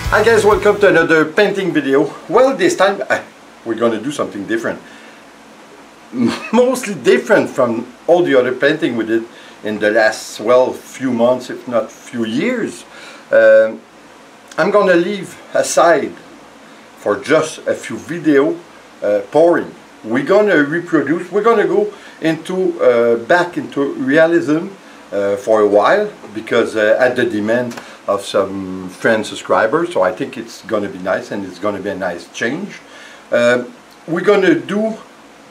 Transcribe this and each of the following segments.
Hi guys, welcome to another painting video. Well, this time we're going to do something different. Mostly different from all the other painting we did in the last, well, few months, if not few years. I'm going to leave aside for just a few video pouring. We're going to reproduce, we're going to go into back into realism for a while, because at the demand of some friend subscribers, so I think it's going to be nice, and it's going to be a nice change. We're going to do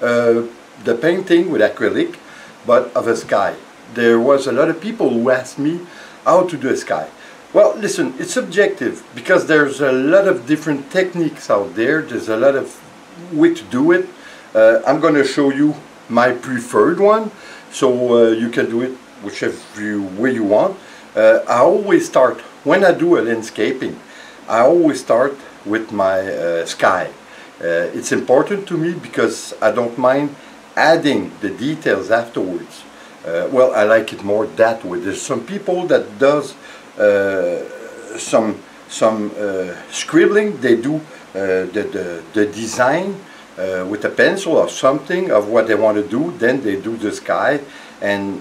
the painting with acrylic, but of a sky. There was a lot of people who asked me how to do a sky. Well, listen, it's subjective, because there's a lot of different techniques out there. There's a lot of way to do it. I'm going to show you my preferred one, so you can do it whichever way you want. I always start, when I do a landscaping, I always start with my sky. It's important to me because I don't mind adding the details afterwards. Well, I like it more that way. There's some people that does some scribbling. They do the design with a pencil or something of what they want to do. Then they do the sky, and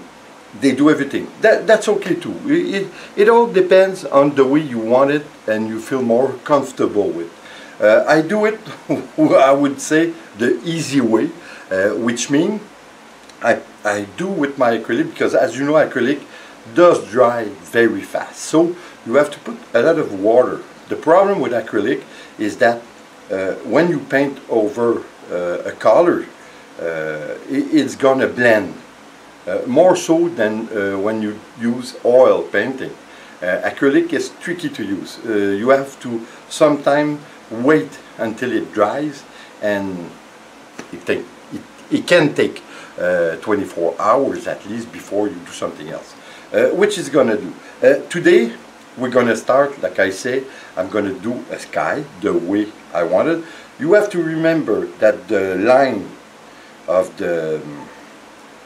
they do everything. That's okay too. It all depends on the way you want it and you feel more comfortable with. I do it, I would say, the easy way, which means I do with my acrylic, because as you know, acrylic does dry very fast. So you have to put a lot of water. The problem with acrylic is that when you paint over a color, it's gonna blend. More so than when you use oil painting. Acrylic is tricky to use. You have to sometimes wait until it dries, and it can take 24 hours at least before you do something else, which is gonna do. Today we're gonna start, like I say, I'm gonna do a sky the way I want it. You have to remember that the line of the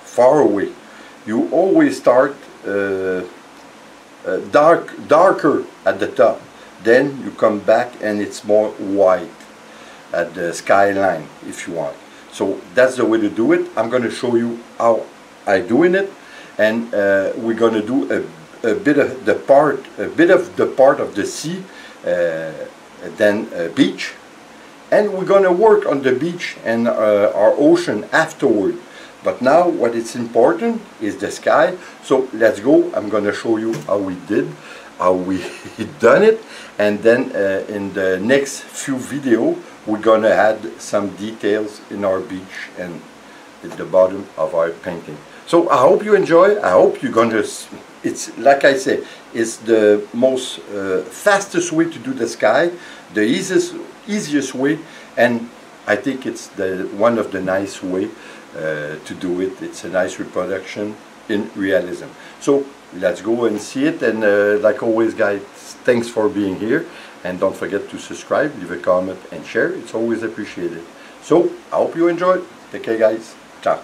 far away, you always start darker at the top, then you come back and it's more white at the skyline if you want. So that's the way to do it. I'm going to show you how I'm doing it, and we're going to do a bit of the part of the sea, then beach, and we're going to work on the beach and our ocean afterward. But now what is important is the sky. So let's go. I'm going to show you how we done it, and then in the next few video we're going to add some details in our beach and at the bottom of our painting. So I hope you enjoy. I hope you're going to, it's like I say, it's the most fastest way to do the sky, the easiest way, and I think it's one of the nice way to do it. It's a nice reproduction in realism. So let's go and see it, and like always guys, thanks for being here, and don't forget to subscribe, leave a comment and share. It's always appreciated. So I hope you enjoy. Take care guys. Ciao.